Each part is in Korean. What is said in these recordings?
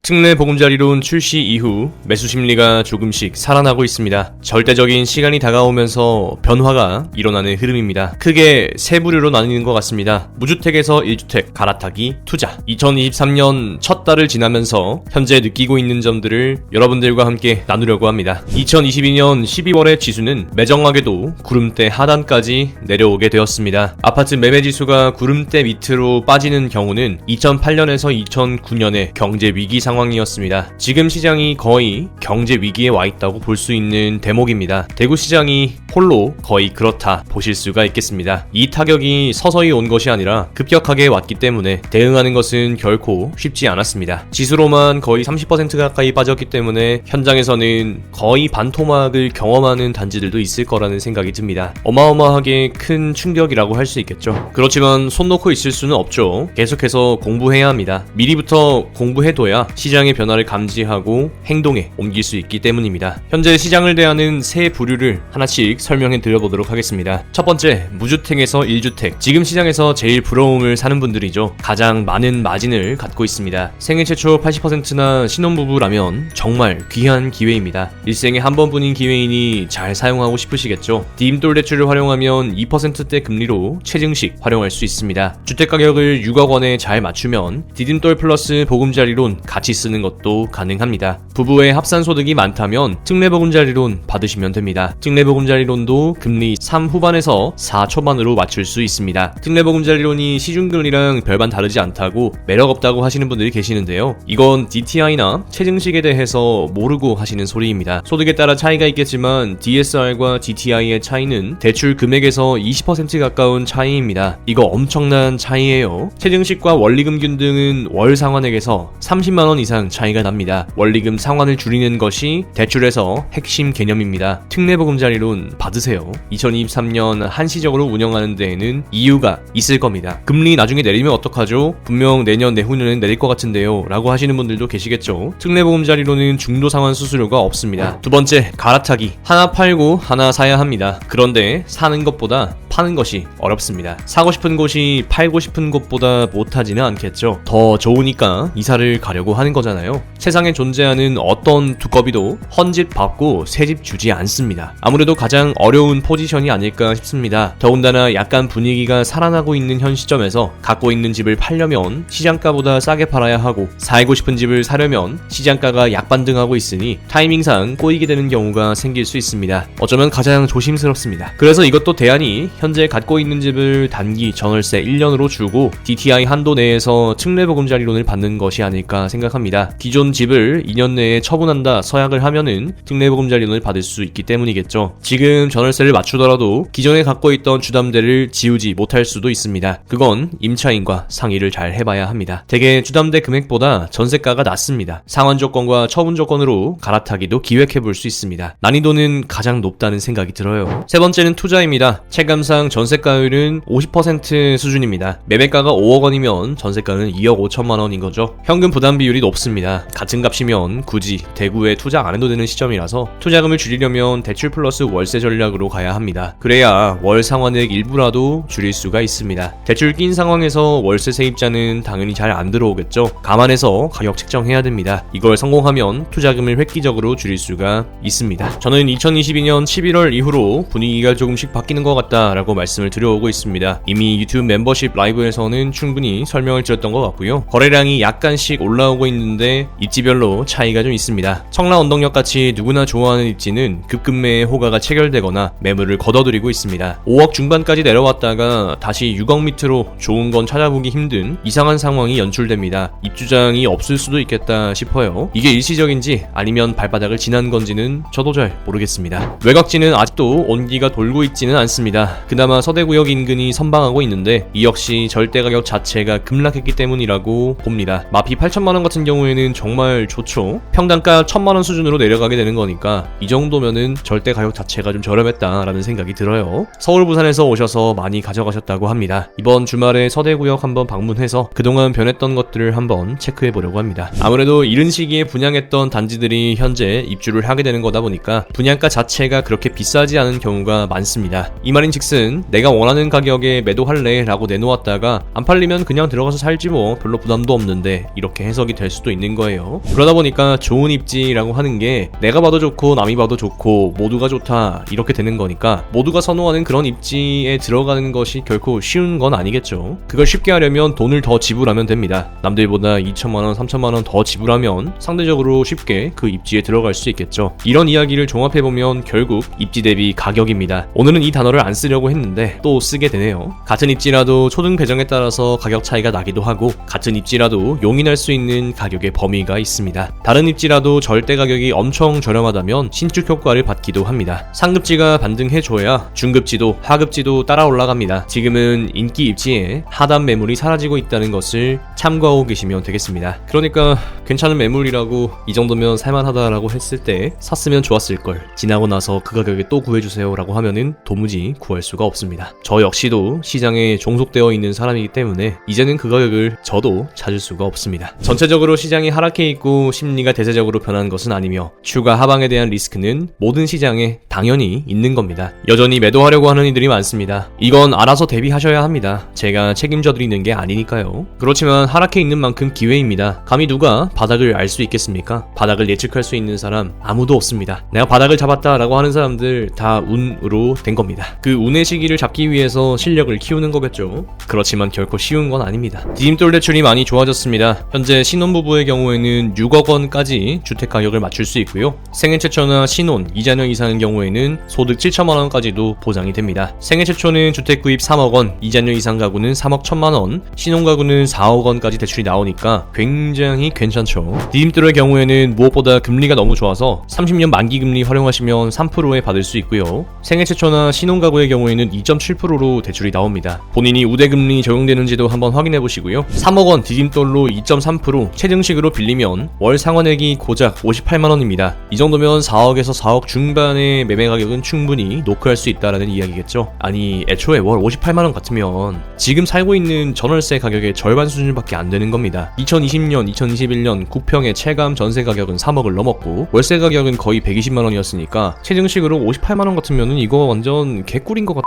특례 보금자리론 출시 이후 매수 심리가 조금씩 살아나고 있습니다. 절대적인 시간이 다가오면서 변화가 일어나는 흐름입니다. 크게 세 부류로 나뉘는 것 같습니다. 무주택에서 1주택, 갈아타기, 투자. 2023년 첫 달을 지나면서 현재 느끼고 있는 점들을 여러분들과 함께 나누려고 합니다. 2022년 12월의 지수는 매정하게도 구름대 하단까지 내려오게 되었습니다. 아파트 매매 지수가 구름대 밑으로 빠지는 경우는 2008년에서 2009년의 경제 위기 상황이었습니다. 지금 시장이 거의 경제 위기에 와 있다고 볼 수 있는 대목입니다. 대구 시장이 홀로 거의 그렇다 보실 수가 있겠습니다. 이 타격이 서서히 온 것이 아니라 급격하게 왔기 때문에 대응하는 것은 결코 쉽지 않았습니다. 지수로만 거의 30% 가까이 빠졌기 때문에 현장에서는 거의 반토막을 경험하는 단지들도 있을 거라는 생각이 듭니다. 어마어마하게 큰 충격이라고 할 수 있겠죠. 그렇지만 손 놓고 있을 수는 없죠. 계속해서 공부해야 합니다. 미리부터 공부해둬야 시장의 변화를 감지하고 행동에 옮길 수 있기 때문입니다. 현재 시장을 대하는 세 부류를 하나씩 설명해 드려보도록 하겠습니다. 첫 번째, 무주택에서 1주택. 지금 시장에서 제일 부러움을 사는 분들이죠. 가장 많은 마진을 갖고 있습니다. 생애 최초 80%나 신혼부부라면 정말 귀한 기회입니다. 일생에 한 번뿐인 기회이니 잘 사용하고 싶으시겠죠. 디딤돌 대출을 활용하면 2%대 금리로 최증식 활용할 수 있습니다. 주택가격을 6억 원에 잘 맞추면 디딤돌 플러스 보금자리론 같이 쓰는 것도 가능합니다. 부부의 합산소득이 많다면 특례보금자리론 받으시면 됩니다. 특례보금자리론도 금리 3 후반에서 4 초반으로 맞출 수 있습니다. 특례보금자리론이 시중금리랑 별반 다르지 않다고 매력 없다고 하시는 분들이 계시는데요. 이건 DTI나 최증식에 대해서 모르고 하시는 소리입니다. 소득에 따라 차이가 있겠지만 DSR과 DTI의 차이는 대출 금액에서 20% 가까운 차이입니다. 이거 엄청난 차이예요. 최증식과 원리금균 등은 월 상환액에서 30만원 이상 차이가 납니다. 원리금 상환을 줄이는 것이 대출에서 핵심 개념입니다. 특례보금자리론 받으세요. 2023년 한시적으로 운영하는 데에는 이유가 있을 겁니다. 금리 나중에 내리면 어떡하죠? 분명 내년 내후년엔 내릴 것 같은데요 라고 하시는 분들도 계시겠죠. 특례보금자리론은 중도 상환 수수료가 없습니다. 두 번째, 갈아타기. 하나 팔고 하나 사야 합니다. 그런데 사는 것보다 파는 것이 어렵습니다. 사고 싶은 곳이 팔고 싶은 곳보다 못하지는 않겠죠. 더 좋으니까 이사를 가려고 하는 거잖아요. 세상에 존재하는 어떤 두꺼비도 헌집 받고 새집 주지 않습니다. 아무래도 가장 어려운 포지션이 아닐까 싶습니다. 더군다나 약간 분위기가 살아나고 있는 현 시점에서 갖고 있는 집을 팔려면 시장가보다 싸게 팔아야 하고, 살고 싶은 집을 사려면 시장가가 약반등하고 있으니 타이밍상 꼬이게 되는 경우가 생길 수 있습니다. 어쩌면 가장 조심스럽습니다. 그래서 이것도 대안이 현재 갖고 있는 집을 단기 전월세 1년으로 주고 DTI 한도 내에서 특례보금자리론을 받는 것이 아닐까 생각합니다. 기존 집을 2년 내에 처분한다 서약을 하면은 특례보금자리론을 받을 수 있기 때문이겠죠. 지금 전월세를 맞추더라도 기존에 갖고 있던 주담대를 지우지 못할 수도 있습니다. 그건 임차인과 상의를 잘 해봐야 합니다. 대개 주담대 금액보다 전세가가 낮습니다. 상환 조건과 처분 조건으로 갈아타기도 기획해볼 수 있습니다. 난이도는 가장 높다는 생각이 들어요. 세 번째는 투자입니다. 체감상 전세가율은 50% 수준입니다. 매매가가 5억 원이면 전세가는 2억 5천만 원인 거죠. 현금 부담 비율이 높습니다. 같은 값이면 굳이 대구에 투자 안 해도 되는 시점이라서 투자금을 줄이려면 대출 플러스 월세 전략으로 가야 합니다. 그래야 월 상환액 일부라도 줄일 수가 있습니다. 대출 낀 상황에서 월세 세입자는 당연히 잘 안 들어오겠죠. 감안해서 가격 책정해야 됩니다. 이걸 성공하면 투자금을 획기적으로 줄일 수가 있습니다. 저는 2022년 11월 이후로 분위기가 조금씩 바뀌는 것 같다라고 말씀을 드려오고 있습니다. 이미 유튜브 멤버십 라이브에서는 충분히 설명을 드렸던 것 같고요. 거래량이 약간씩 올라오고 있는데 입지별로 차이가 좀 있습니다. 청라 언덕역 같이 누구나 좋아하는 입지는 급급매의 호가가 체결되거나 매물을 걷어들이고 있습니다. 5억 중반까지 내려왔다가 다시 6억 밑으로 좋은 건 찾아보기 힘든 이상한 상황이 연출됩니다. 입주장이 없을 수도 있겠다 싶어요. 이게 일시적인지 아니면 발바닥을 지난 건지는 저도 잘 모르겠습니다. 외곽지는 아직도 온기가 돌고 있지는 않습니다. 그나마 서대구역 인근이 선방하고 있는데 이 역시 절대가격 자체가 급락했기 때문이라고 봅니다. 마피 8천만원 같은 경우에는 정말 좋죠. 평당가 1000만원 수준으로 내려가게 되는 거니까 이 정도면은 절대가격 자체가 좀 저렴했다라는 생각이 들어요. 서울 부산에서 오셔서 많이 가져가셨다고 합니다. 이번 주말에 서대구역 한번 방문해서 그동안 변했던 것들을 한번 체크해보려고 합니다. 아무래도 이른 시기에 분양했던 단지들이 현재 입주를 하게 되는 거다 보니까 분양가 자체가 그렇게 비싸지 않은 경우가 많습니다. 이 말인즉슨 내가 원하는 가격에 매도할래 라고 내놓았다가 안 팔리면 그냥 들어가서 살지 뭐 별로 부담도 없는데 이렇게 해석이 될 수도 있는 거예요. 그러다 보니까 좋은 입지라고 하는 게 내가 봐도 좋고 남이 봐도 좋고 모두가 좋다 이렇게 되는 거니까 모두가 선호하는 그런 입지에 들어가는 것이 결코 쉬운 건 아니겠죠. 그걸 쉽게 하려면 돈을 더 지불하면 됩니다. 남들보다 2천만원, 3천만원 더 지불하면 상대적으로 쉽게 그 입지에 들어갈 수 있겠죠. 이런 이야기를 종합해보면 결국 입지 대비 가격입니다. 오늘은 이 단어를 안 쓰려고 했는데 또 쓰게 되네요. 같은 입지라도 초등 배정에 따라서 가격 차이가 나기도 하고 같은 입지라도 용인할 수 있는 가격의 범위가 있습니다. 다른 입지라도 절대 가격이 엄청 저렴하다면 신축 효과를 받기도 합니다. 상급지가 반등해줘야 중급지도 하급지도 따라 올라갑니다. 지금은 인기 입지에 하단 매물이 사라지고 있다는 것을 참고하고 계시면 되겠습니다. 그러니까 괜찮은 매물이라고 이 정도면 살만하다라고 했을 때 샀으면 좋았을걸, 지나고 나서 그 가격에 또 구해주세요 라고 하면은 도무지 구할 수가 없습니다. 저 역시도 시장에 종속되어 있는 사람이기 때문에 이제는 그 가격을 저도 찾을 수가 없습니다. 전체적으로 시장이 하락해 있고 심리가 대세적으로 변한 것은 아니며 추가 하방에 대한 리스크는 모든 시장에 당연히 있는 겁니다. 여전히 매도하려고 하는 이들이 많습니다. 이건 알아서 대비하셔야 합니다. 제가 책임져 드리는 게 아니니까요. 그렇지만 하락해 있는 만큼 기회입니다. 감히 누가 바닥을 알 수 있겠습니까? 바닥을 예측할 수 있는 사람 아무도 없습니다. 내가 바닥을 잡았다 라고 하는 사람들 다 운으로 된 겁니다. 그 운의 시기를 잡기 위해서 실력을 키우는 거겠죠. 그렇지만 결코 쉬운 건 아닙니다. 디딤돌 대출이 많이 좋아졌습니다. 현재 신혼부부의 경우에는 6억 원까지 주택 가격을 맞출 수 있고요. 생애 최초나 신혼, 이자녀 이상의 경우에는 소득 7천만 원까지도 보장이 됩니다. 생애 최초는 주택 구입 3억 원, 이자녀 이상 가구는 3억 1천만 원, 신혼 가구는 4억 원까지 대출이 나오니까 굉장히 괜찮죠. 디딤돌의 경우에는 무엇보다 금리가 너무 좋아서 30년 만기 금리 활용하시면 3%에 받을 수 있고요. 생애 최초나 신혼 가구의 경우에는 2.7%로 대출이 나옵니다. 본인이 우대금리 적용되는지도 한번 확인해 보시고요. 3억 원 디딤돌로 2.3% 최증식으로 빌리면 월 상환액이 고작 58만 원입니다. 이 정도면 4억에서 4억 중반의 매매 가격은 충분히 노크할 수 있다라는 이야기겠죠. 아니 애초에 월 58만 원 같으면 지금 살고 있는 전월세 가격의 절반 수준밖에 안 되는 겁니다. 2020년, 2021년 9평의 체감 전세 가격은 3억을 넘었고 월세 가격은 거의 120만 원이었으니까 최증식으로 58만 원 같으면은 이거 완전 개꿀인 것 같아.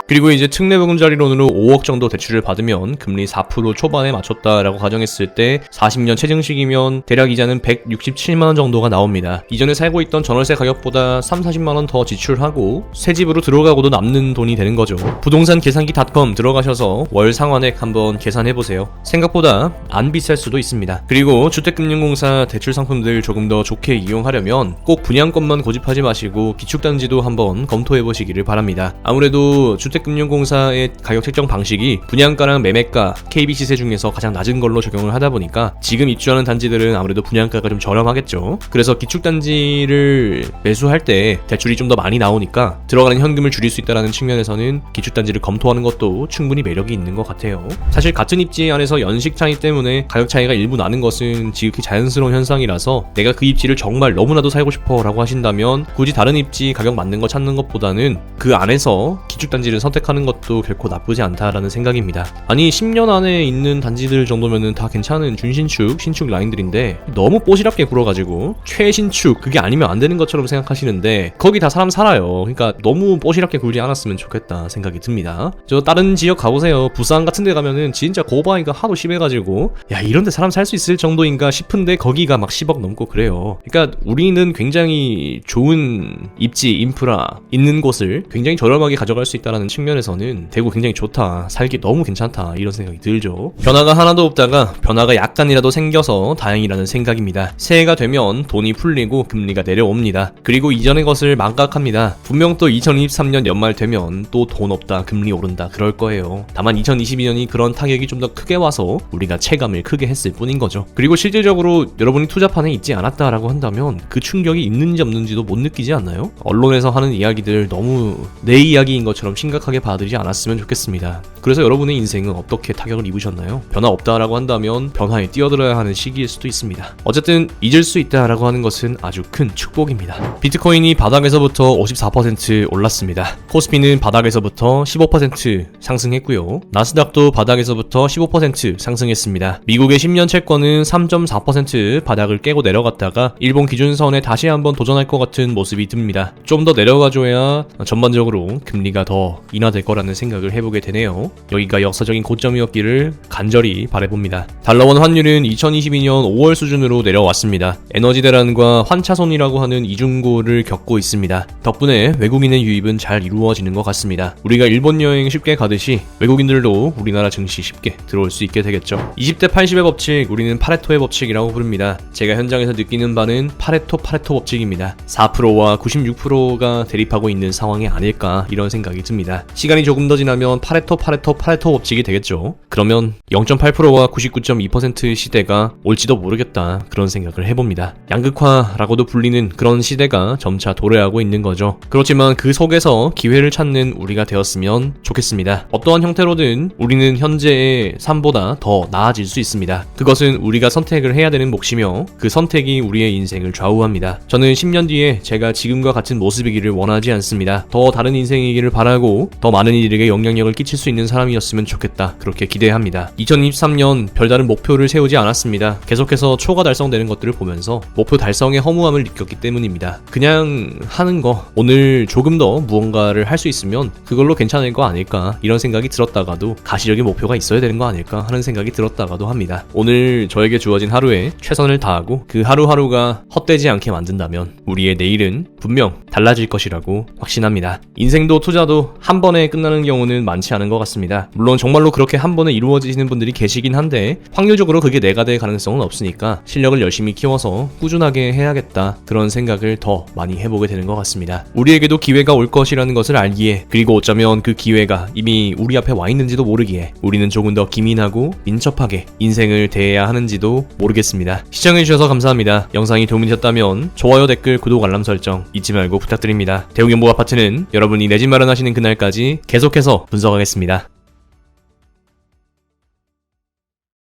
그리고 이제 특례보금자리론으로 5억 정도 대출을 받으면 금리 4% 초반에 맞췄다라고 가정했을 때 40년 최증식이면 대략 이자는 167만원 정도가 나옵니다. 이전에 살고 있던 전월세 가격보다 30-40만원 더 지출하고 새 집으로 들어가고도 남는 돈이 되는 거죠. 부동산 계산기.com 들어가셔서 월 상환액 한번 계산해보세요. 생각보다 안 비쌀 수도 있습니다. 그리고 주택금융공사 대출 상품들 조금 더 좋게 이용하려면 꼭 분양권만 고집하지 마시고 기축단지도 한번 검토해보시기를 바랍니다. 아무래도 주택금융공사의 가격 책정 방식이 분양가랑 매매가, KB 시세 중에서 가장 낮은 걸로 적용을 하다 보니까 지금 입주하는 단지들은 아무래도 분양가가 좀 저렴하겠죠. 그래서 기축단지를 매수할 때 대출이 좀 더 많이 나오니까 들어가는 현금을 줄일 수 있다는 측면에서는 기축단지를 검토하는 것도 충분히 매력이 있는 것 같아요. 사실 같은 입지 안에서 연식 차이 때문에 가격 차이가 일부 나는 것은 지극히 자연스러운 현상이라서 내가 그 입지를 정말 너무나도 살고 싶어 라고 하신다면 굳이 다른 입지 가격 맞는 거 찾는 것보다는 그 안에서 기축단지를 선택하는 것도 결코 나쁘지 않다라는 생각입니다. 아니 10년 안에 있는 단지들 정도면은 다 괜찮은 준신축, 신축 라인들인데 너무 뽀시럽게 굴어가지고 최신축 그게 아니면 안 되는 것처럼 생각하시는데 거기 다 사람 살아요. 그러니까 너무 뽀시럽게 굴지 않았으면 좋겠다 생각이 듭니다. 저 다른 지역 가보세요. 부산 같은 데 가면은 진짜 고바위가 하도 심해가지고 야 이런 데 사람 살 수 있을 정도인가 싶은데 거기가 막 10억 넘고 그래요. 그러니까 우리는 굉장히 좋은 입지, 인프라 있는 곳을 굉장히 저렴하게 가져갈 수 있다라는 측면에서는 대구 굉장히 좋다, 살기 너무 괜찮다 이런 생각이 들죠. 변화가 하나도 없다가 변화가 약간이라도 생겨서 다행이라는 생각입니다. 새해가 되면 돈이 풀리고 금리가 내려옵니다. 그리고 이전의 것을 망각합니다. 분명 또 2023년 연말 되면 또 돈 없다, 금리 오른다 그럴 거예요. 다만 2022년이 그런 타격이 좀 더 크게 와서 우리가 체감을 크게 했을 뿐인 거죠. 그리고 실질적으로 여러분이 투자판에 있지 않았다라고 한다면 그 충격이 있는지 없는지도 못 느끼지 않나요? 언론에서 하는 이야기들 너무 내 이야기인 것처럼 심각하게 받아들이지 않았으면 좋겠습니다. 그래서 여러분의 인생은 어떻게 타격을 입으셨나요? 변화 없다라고 한다면 변화에 뛰어들어야 하는 시기일 수도 있습니다. 어쨌든 잊을 수 있다라고 하는 것은 아주 큰 축복입니다. 비트코인이 바닥에서부터 54% 올랐습니다. 코스피는 바닥에서부터 15% 상승했고요. 나스닥도 바닥에서부터 15% 상승했습니다. 미국의 10년 채권은 3.4% 바닥을 깨고 내려갔다가 일본 기준선에 다시 한번 도전할 것 같은 모습이 듭니다. 좀 더 내려가줘야 전반적으로 금리가 더 인하될 거라는 생각을 해보게 되네요. 여기가 역사적인 고점이었기를 간절히 바라봅니다. 달러원 환율은 2022년 5월 수준으로 내려왔습니다. 에너지 대란과 환차손이라고 하는 이중고를 겪고 있습니다. 덕분에 외국인의 유입은 잘 이루어지는 것 같습니다. 우리가 일본 여행 쉽게 가듯이 외국인들도 우리나라 증시 쉽게 들어올 수 있게 되겠죠. 20대 80의 법칙, 우리는 파레토의 법칙이라고 부릅니다. 제가 현장에서 느끼는 바는 파레토 법칙입니다. 4%와 96%가 대립하고 있는 상황이 아닐까 이런 생각이 듭니다. 시간이 조금 더 지나면 파레토 법칙이 되겠죠. 그러면 0.8%와 99.2% 시대가 올지도 모르겠다 그런 생각을 해봅니다. 양극화라고도 불리는 그런 시대가 점차 도래하고 있는 거죠. 그렇지만 그 속에서 기회를 찾는 우리가 되었으면 좋겠습니다. 어떠한 형태로든 우리는 현재의 삶보다 더 나아질 수 있습니다. 그것은 우리가 선택을 해야 되는 몫이며 그 선택이 우리의 인생을 좌우합니다. 저는 10년 뒤에 제가 지금과 같은 모습이기를 원하지 않습니다. 더 다른 인생이기를 바라고 더 많은 이들에게 영향력을 끼칠 수 있는 사람이었으면 좋겠다 그렇게 기대합니다. 2023년 별다른 목표를 세우지 않았습니다. 계속해서 초가 달성되는 것들을 보면서 목표 달성의 허무함을 느꼈기 때문입니다. 그냥 하는 거, 오늘 조금 더 무언가를 할 수 있으면 그걸로 괜찮을 거 아닐까 이런 생각이 들었다가도 가시적인 목표가 있어야 되는 거 아닐까 하는 생각이 들었다가도 합니다. 오늘 저에게 주어진 하루에 최선을 다하고 그 하루하루가 헛되지 않게 만든다면 우리의 내일은 분명 달라질 것이라고 확신합니다. 인생도 투자도 한 번에 끝나는 경우는 많지 않은 것 같습니다. 물론 정말로 그렇게 한 번에 이루어지시는 분들이 계시긴 한데 확률적으로 그게 내가 될 가능성은 없으니까 실력을 열심히 키워서 꾸준하게 해야겠다 그런 생각을 더 많이 해보게 되는 것 같습니다. 우리에게도 기회가 올 것이라는 것을 알기에, 그리고 어쩌면 그 기회가 이미 우리 앞에 와 있는지도 모르기에 우리는 조금 더 기민하고 민첩하게 인생을 대해야 하는지도 모르겠습니다. 시청해주셔서 감사합니다. 영상이 도움이 되셨다면 좋아요, 댓글, 구독, 알람 설정 잊지 말고 부탁드립니다. 대웅연보 아파트는 여러분이 내 집 마련하시는 그날까지 계속해서 분석하겠습니다.